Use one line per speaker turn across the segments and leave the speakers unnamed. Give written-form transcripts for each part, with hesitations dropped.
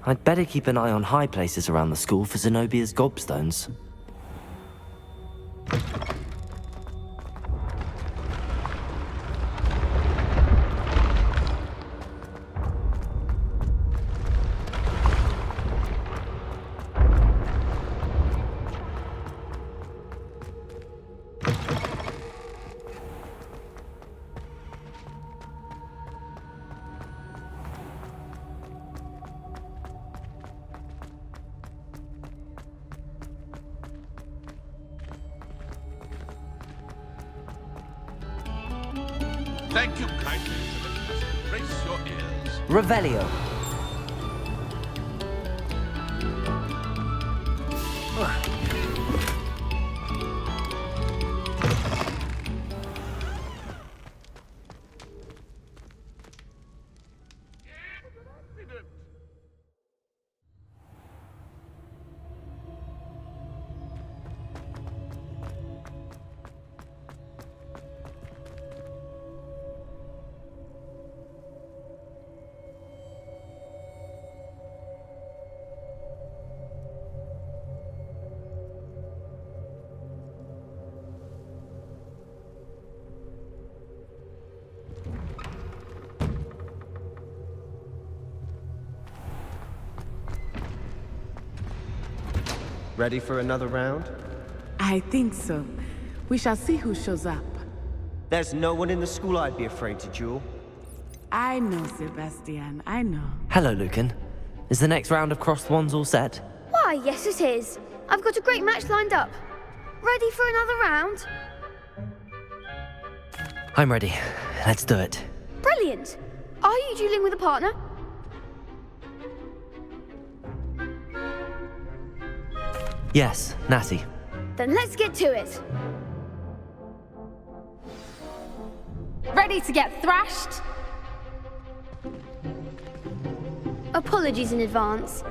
I'd better keep an eye on high places around the school for Zenobia's gobstones.
Thank you kindly for letting us grace your ears.
Revelio.
Ready for another round?
I think so. We shall see who shows up.
There's no one in the school I'd be afraid to duel.
I know, Sebastian, I know.
Hello, Lucan. Is the next round of crossed wands all set?
Why, yes it is. I've got a great match lined up. Ready for another round?
I'm ready. Let's do it.
Brilliant. Are you dueling with a partner?
Yes, Natty.
Then let's get to it.
Ready to get thrashed?
Apologies in advance.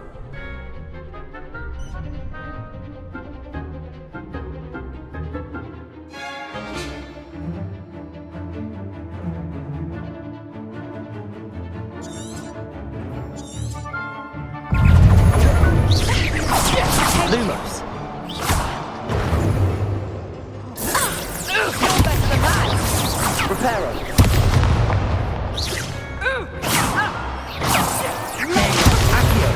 Lumos. Reparo. Accio.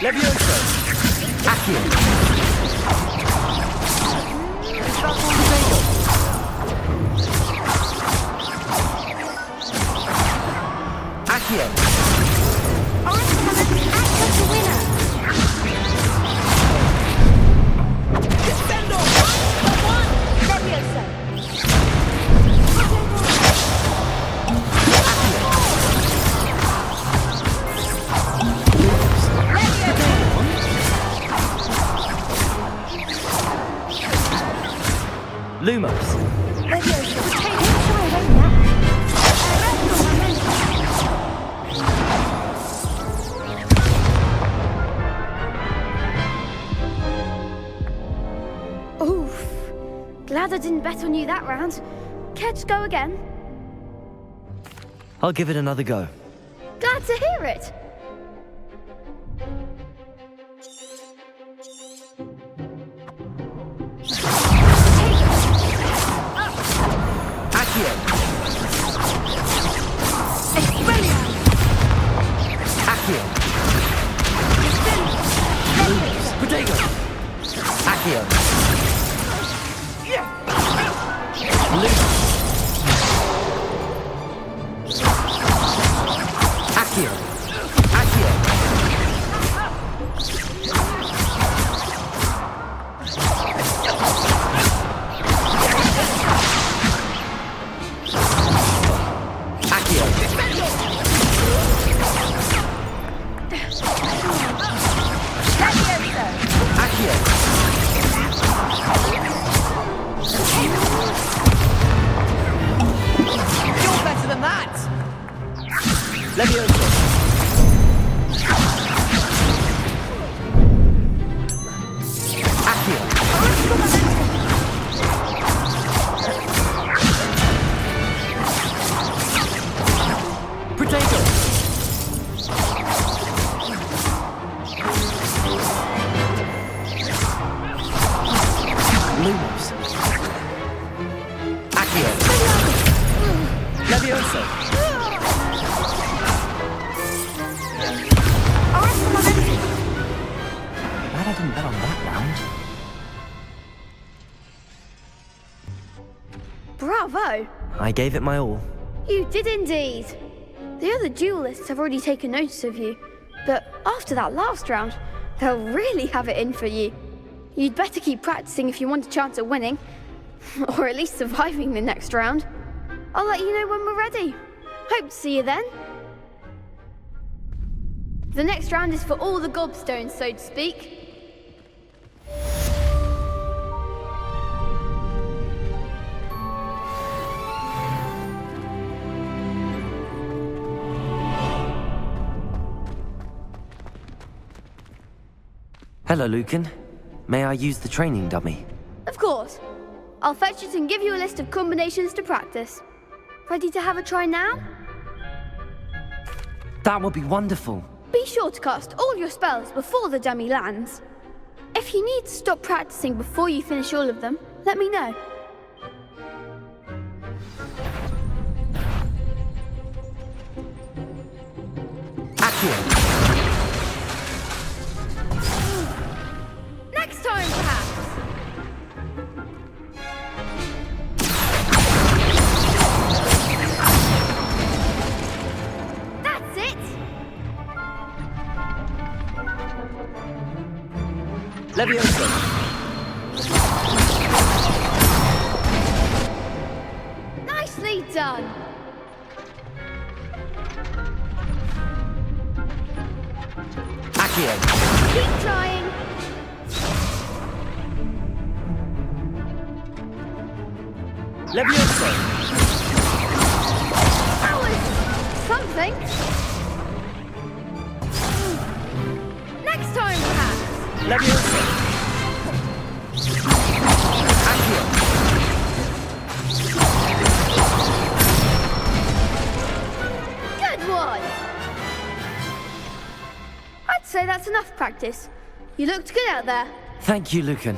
Levioso. Accio. Accio.
That's the winner.
Lumos.
Oof. Glad I didn't bet on you that round. Care to go again?
I'll give it another go.
Glad to hear it.
Accio. Accio. Protego. Accio. Lumos. Accio. Accio. Accio. Accio. I didn't bet on that round.
Bravo!
I gave it my all.
You did indeed. The other duelists have already taken notice of you, but after that last round, they'll really have it in for you. You'd better keep practicing if you want a chance at winning, or at least surviving the next round. I'll let you know when we're ready. Hope to see you then. The next round is for all the gobstones, so to speak.
Hello, Lucan. May I use the training dummy?
Of course. I'll fetch it and give you a list of combinations to practice. Ready to have a try now?
That would be wonderful.
Be sure to cast all your spells before the dummy lands. If you need to stop practicing before you finish all of them, let me know.
Accio!
Next time, perhaps. That's it.
Leviosa!
Nicely done.
Accio!
Keep trying.
Leviosa!
That was something. Next time, perhaps.
Leviosa! Accio!
Good one. I'd say that's enough practice. You looked good out there.
Thank you, Lucan.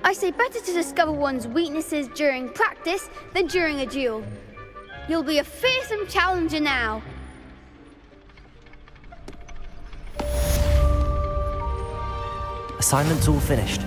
I say better to discover one's weaknesses during practice than during a duel. You'll be a fearsome challenger now.
Assignment's all finished.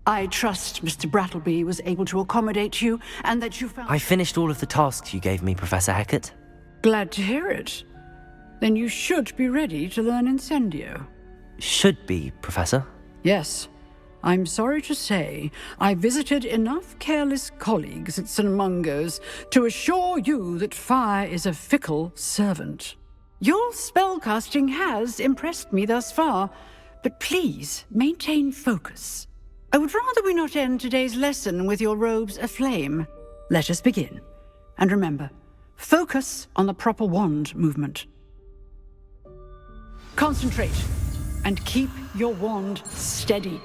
I trust Mr. Brattleby was able to accommodate you, and that you found...
I finished all of the tasks you gave me, Professor Hecat.
Glad to hear it. Then you should be ready to learn Incendio.
Should be, Professor.
Yes. I'm sorry to say, I visited enough careless colleagues at St. Mungo's to assure you that fire is a fickle servant. Your spellcasting has impressed me thus far, but please maintain focus. I would rather we not end today's lesson with your robes aflame. Let us begin. And remember, focus on the proper wand movement. Concentrate, and keep your wand steady.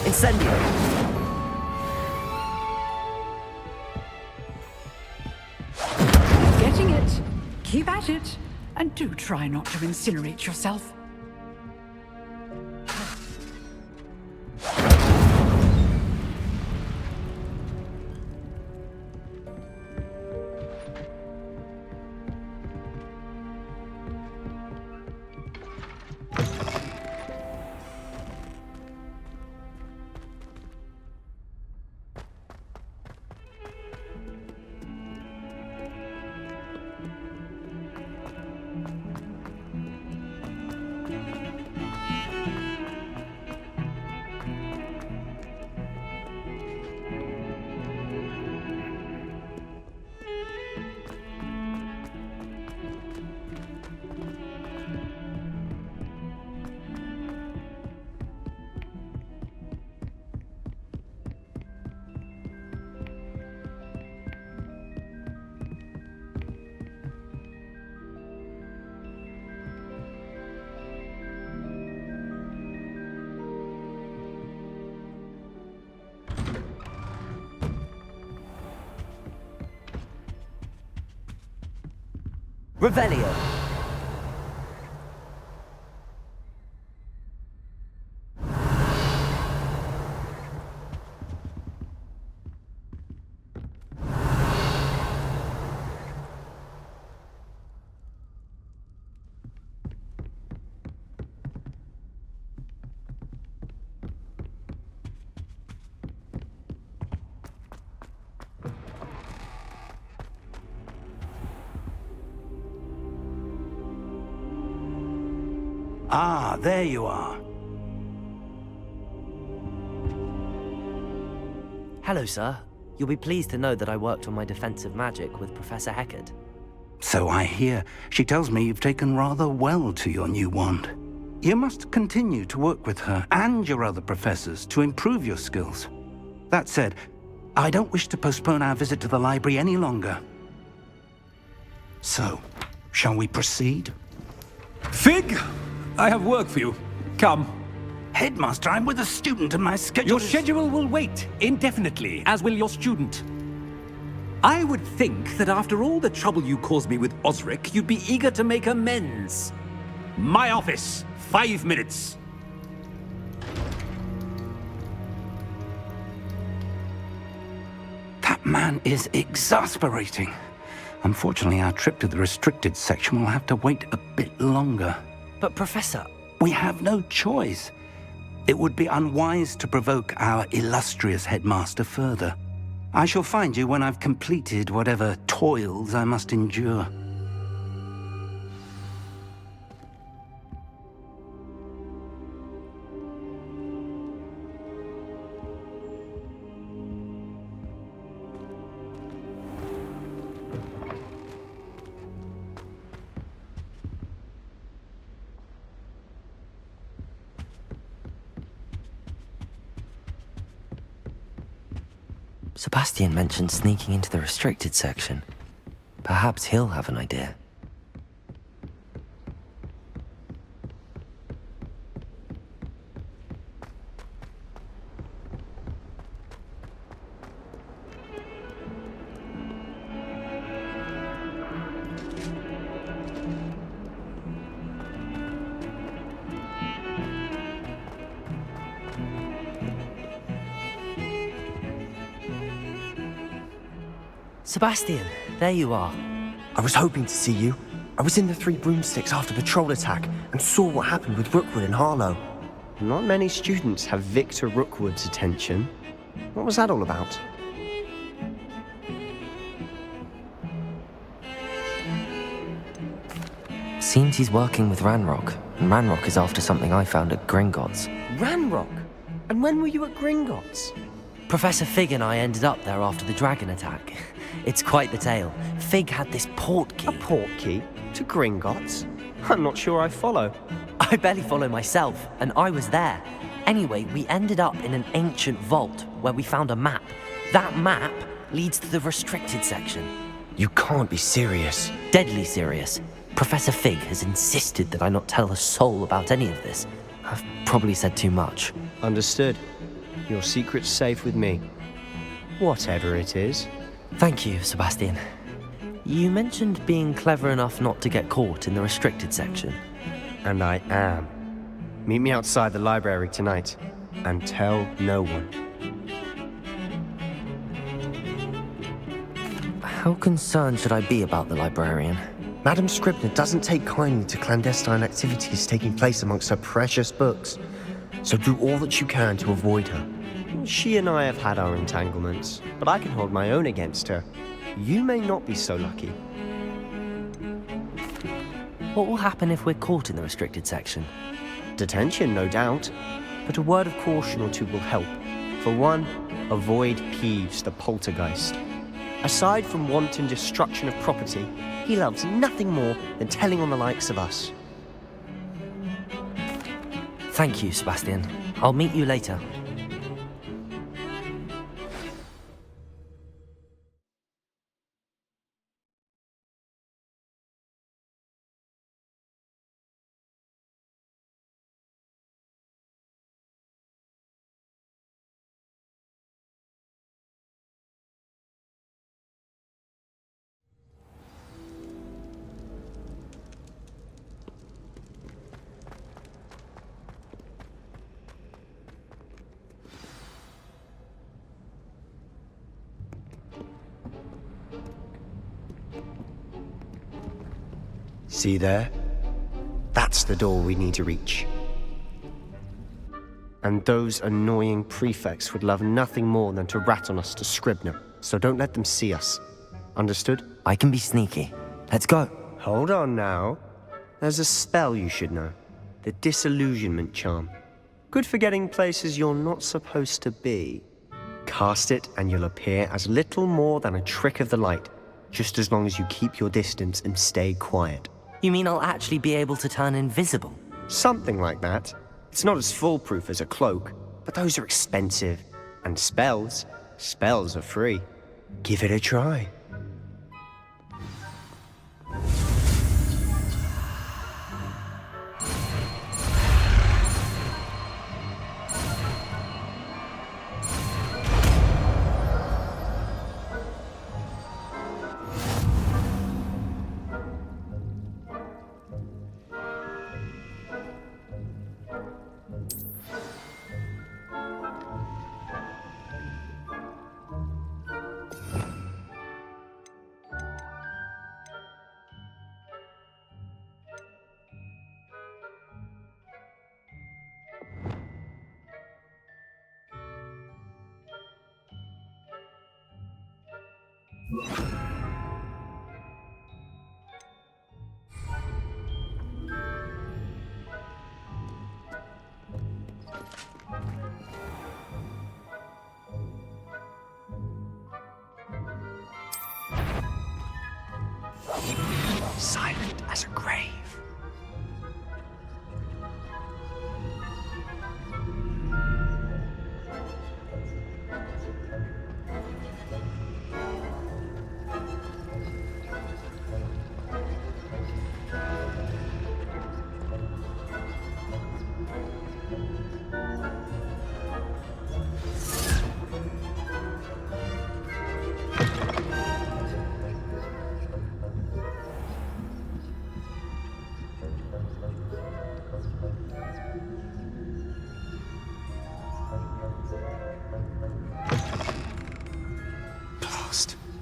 Incendio!
Getting it. Keep at it. And do try not to incinerate yourself.
Revelio!
Ah, there you are.
Hello, sir. You'll be pleased to know that I worked on my defensive magic with Professor Heckard.
So I hear. She tells me you've taken rather well to your new wand. You must continue to work with her and your other professors to improve your skills. That said, I don't wish to postpone our visit to the library any longer. So, shall we proceed?
Fig! I have work for you. Come.
Headmaster, I'm with a student and my schedule
Your
is...
schedule will wait indefinitely, as will your student. I would think that after all the trouble you caused me with Osric, you'd be eager to make amends. My office, 5 minutes.
That man is exasperating. Unfortunately, our trip to the restricted section will have to wait a bit longer.
But, Professor...
We have no choice. It would be unwise to provoke our illustrious headmaster further. I shall find you when I've completed whatever toils I must endure.
Sebastian mentioned sneaking into the restricted section. Perhaps he'll have an idea. Sebastian, there you are.
I was hoping to see you. I was in the Three Broomsticks after the troll attack and saw what happened with Rookwood and Harlow. Not many students have Victor Rookwood's attention. What was that all about?
Seems he's working with Ranrock, and Ranrock is after something I found at Gringotts.
Ranrock? And when were you at Gringotts?
Professor Fig and I ended up there after the dragon attack. It's quite the tale. Fig had this portkey.
A portkey? To Gringotts? I'm not sure I follow.
I barely follow myself, and I was there. Anyway, we ended up in an ancient vault where we found a map. That map leads to the restricted section.
You can't be serious.
Deadly serious. Professor Fig has insisted that I not tell a soul about any of this. I've probably said too much.
Understood. Your secret's safe with me. Whatever it is.
Thank you, Sebastian. You mentioned being clever enough not to get caught in the restricted section.
And I am. Meet me outside the library tonight. And tell no one.
How concerned should I be about the librarian?
Madam Scribner doesn't take kindly to clandestine activities taking place amongst her precious books. So do all that you can to avoid her. She and I have had our entanglements, but I can hold my own against her. You may not be so lucky.
What will happen if we're caught in the restricted section?
Detention, no doubt. But a word of caution or two will help. For one, avoid Peeves, the poltergeist. Aside from wanton destruction of property, he loves nothing more than telling on the likes of us.
Thank you, Sebastian. I'll meet you later.
See there? That's the door we need to reach. And those annoying prefects would love nothing more than to rat on us to Scribner, so don't let them see us. Understood?
I can be sneaky. Let's go.
Hold on now. There's a spell you should know. The Disillusionment Charm. Good for getting places you're not supposed to be. Cast it and you'll appear as little more than a trick of the light, just as long as you keep your distance and stay quiet.
You mean I'll actually be able to turn invisible?
Something like that. It's not as foolproof as a cloak, but those are expensive. And spells are free. Give it a try. Silent as a grave.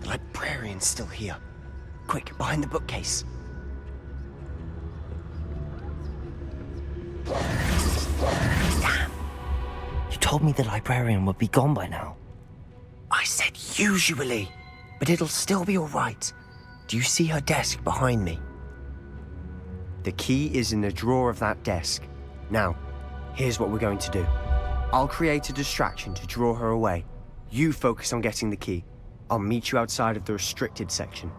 The librarian's still here. Quick, behind the bookcase.
Damn. You told me the librarian would be gone by now.
I said usually, but it'll still be all right. Do you see her desk behind me? The key is in the drawer of that desk. Now, here's what we're going to do. I'll create a distraction to draw her away. You focus on getting the key. I'll meet you outside of the restricted section.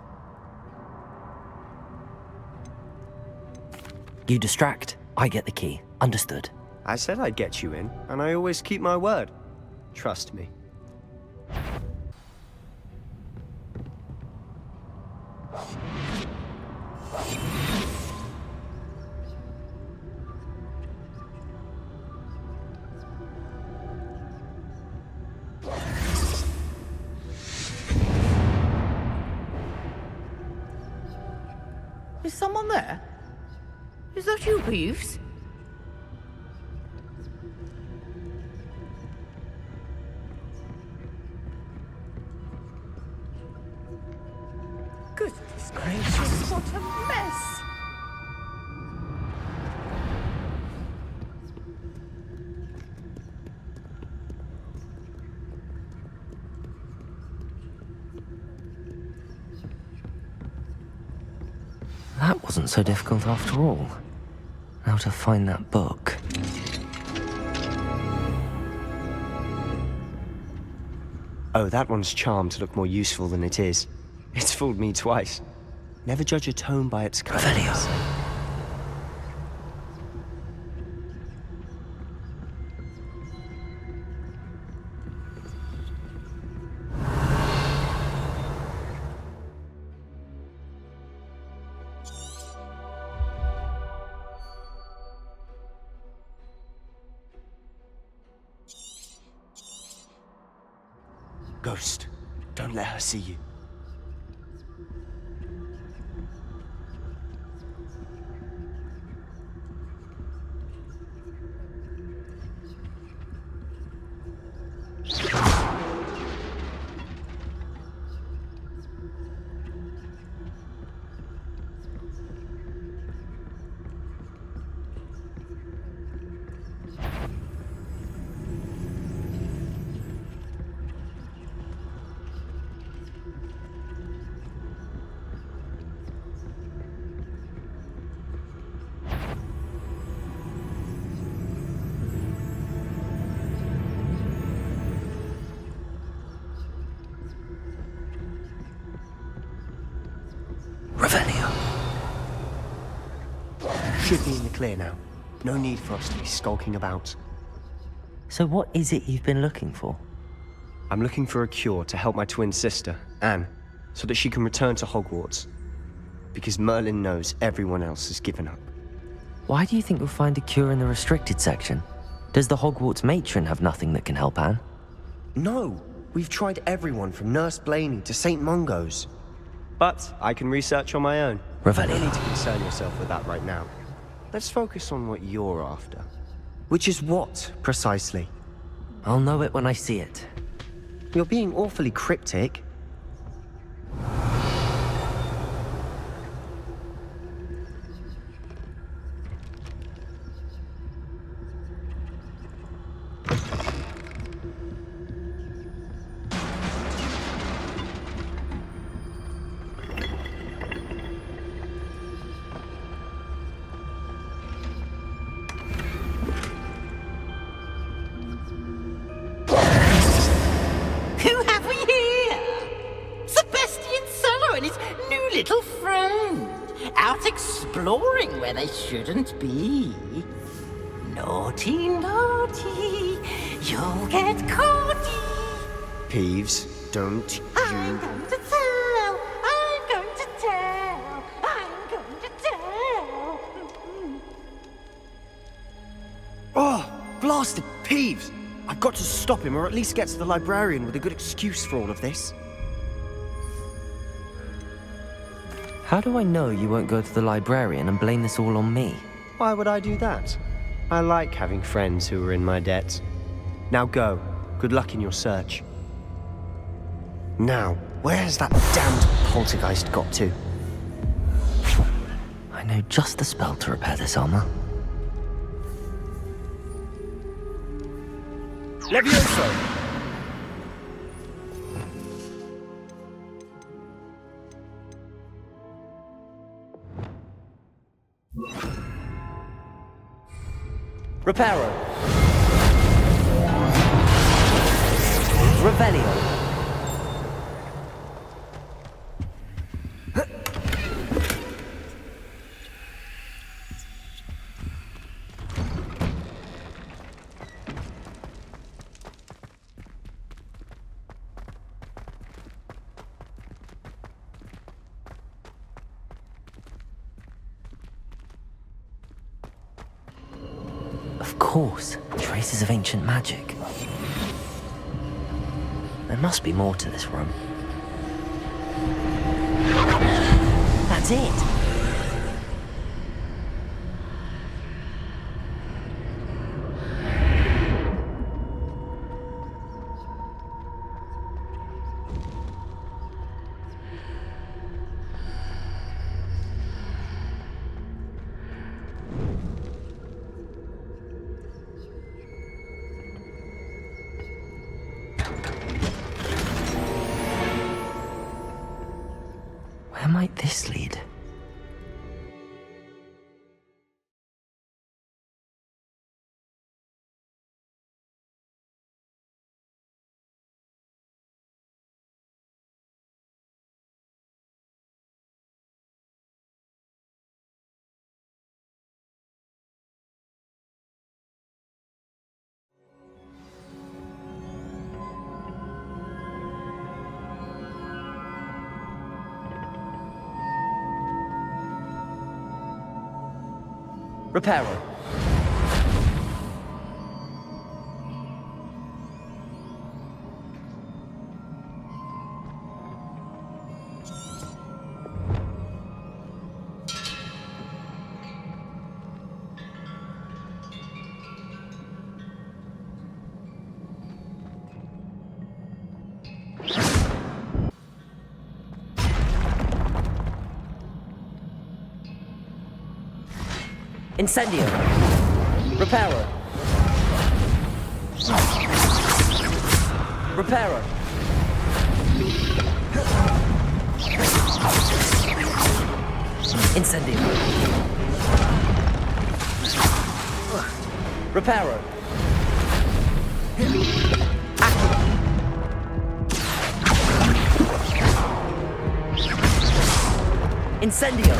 You distract, I get the key. Understood.
I said I'd get you in, and I always keep my word. Trust me.
someone there? Is that you, Peeves? Goodness gracious, what a mess!
That wasn't so difficult after all. Now to find that book.
Oh, that one's charmed to look more useful than it is. It's fooled me twice. Never judge a tome by its colours. Ghost, don't let her see you. Should be in the clear now. No need for us to be skulking about.
So what is it you've been looking for?
I'm looking for a cure to help my twin sister, Anne, so that she can return to Hogwarts. Because Merlin knows everyone else has given up.
Why do you think you'll find a cure in the restricted section? Does the Hogwarts matron have nothing that can help Anne?
No, we've tried everyone from Nurse Blaney to St. Mungo's. But I can research on my own.
Revelio.
You don't need to concern yourself with that right now. Let's focus on what you're after. Which is what, precisely?
I'll know it when I see it.
You're being awfully cryptic.
Who have we here? Sebastian Solo and his new little friend. Out exploring where they shouldn't be. Naughty, naughty. You'll get caught.
Peeves, don't
I'm
you...
going to tell. I'm going to tell. I'm going to tell.
Oh, blasted Peeves! I've got to stop him, or at least get to the librarian with a good excuse for all of this.
How do I know you won't go to the librarian and blame this all on me?
Why would I do that? I like having friends who are in my debt. Now go. Good luck in your search. Now, where has that damned poltergeist got to?
I know just the spell to repair this armor.
Levioso!
Reparo. Revelio. Of course, traces of ancient magic. There must be more to this room. That's it! might this lead? Reparo. Incendio. Reparo. Reparo. Incendio. Reparo. Incendio.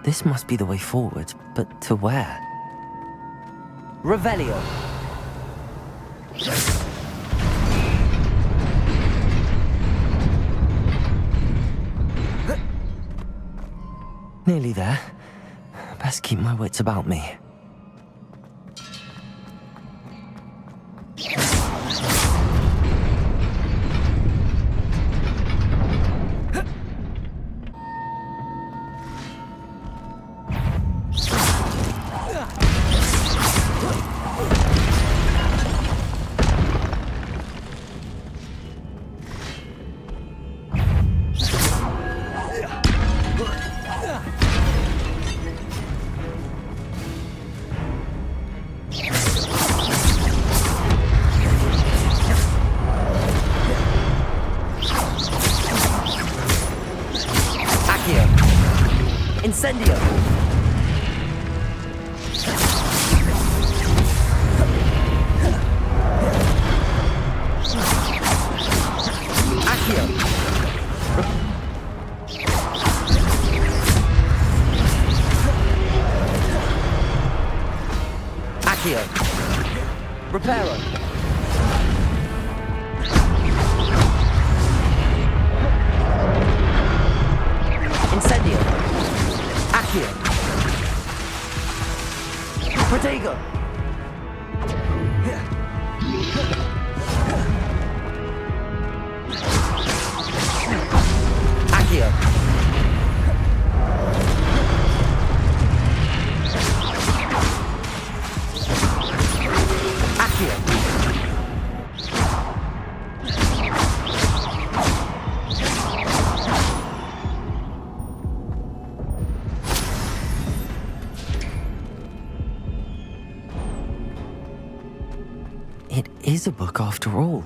This must be the way forward, but to where? Revelio. Nearly there. Best keep my wits about me. Incendio! Accio! Accio! Reparo! Incendio! Accio! Protego! Accio! Accio! It is a book after all.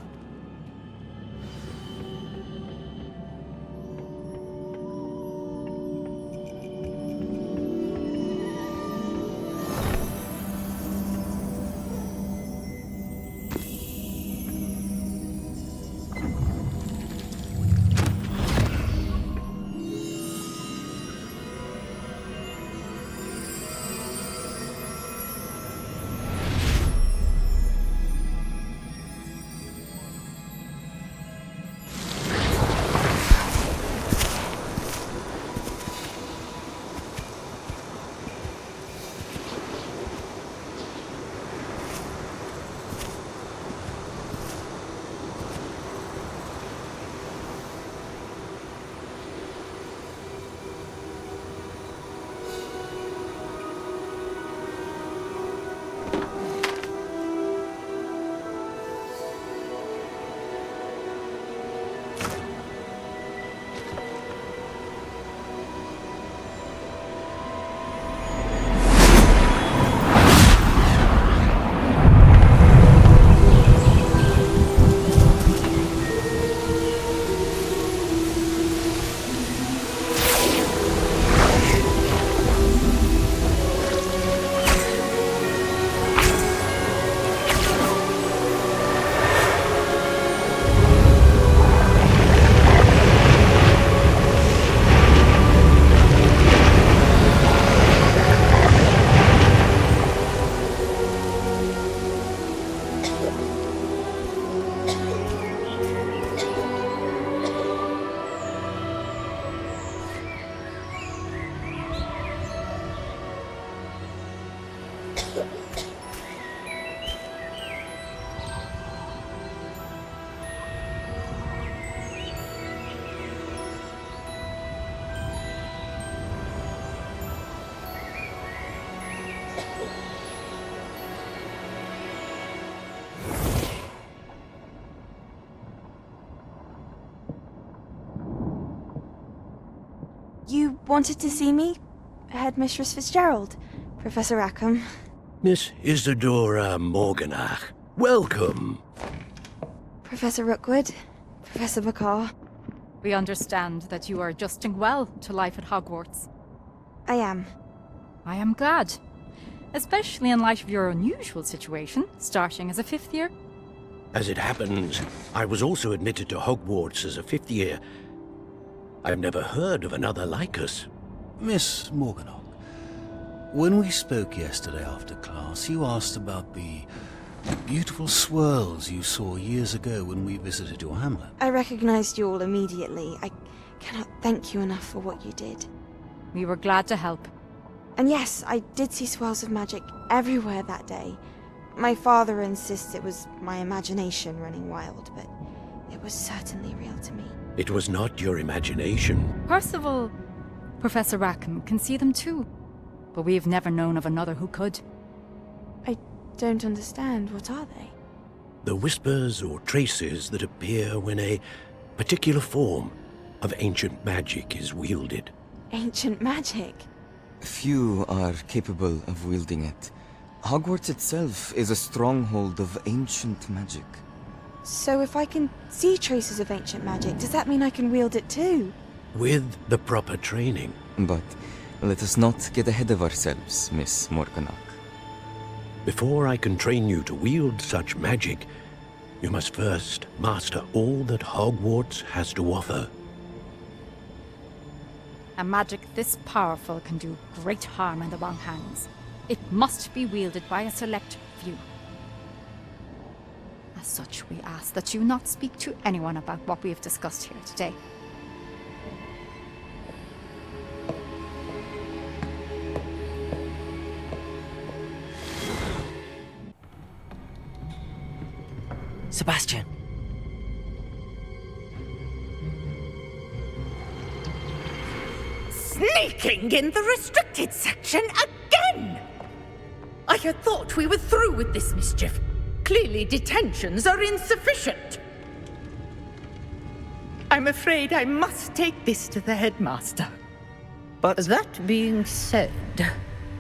You wanted to see me? Headmistress Fitzgerald? Professor Rackham?
Miss Isadora Morganach, welcome.
Professor Rookwood? Professor Bakar?
We understand that you are adjusting well to life at Hogwarts.
I am.
I am glad. Especially in light of your unusual situation, starting as a 5th year.
As it happens, I was also admitted to Hogwarts as a 5th year. I've never heard of another like us.
Miss Morganach, when we spoke yesterday after class, you asked about the beautiful swirls you saw years ago when we visited your hamlet.
I recognized you all immediately. I cannot thank you enough for what you did.
We were glad to help.
And yes, I did see swirls of magic everywhere that day. My father insists it was my imagination running wild, but it was certainly real to me.
It was not your imagination.
Percival, Professor Rackham can see them too. But we've never known of another who could.
I don't understand. What are they?
The whispers or traces that appear when a particular form of ancient magic is wielded.
Ancient magic?
Few are capable of wielding it. Hogwarts itself is a stronghold of ancient magic.
So if I can see traces of ancient magic, does that mean I can wield it too?
With the proper training.
But let us not get ahead of ourselves, Miss Morganach.
Before I can train you to wield such magic, you must first master all that Hogwarts has to offer.
A magic this powerful can do great harm in the wrong hands. It must be wielded by a select few. As such, we ask that you not speak to anyone about what we have discussed here today.
Sebastian.
Sneaking in the restricted section again! I had thought we were through with this mischief. Clearly detentions are insufficient. I'm afraid I must take this to the headmaster.
But that being said,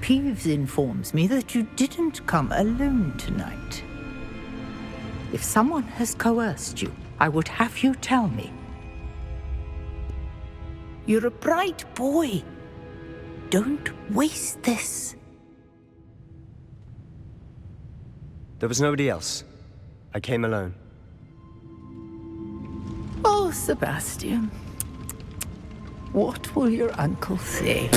Peeves informs me that you didn't come alone tonight. If someone has coerced you, I would have you tell me. You're a bright boy. Don't waste this.
There was nobody else. I came alone.
Oh, Sebastian. What will your uncle say?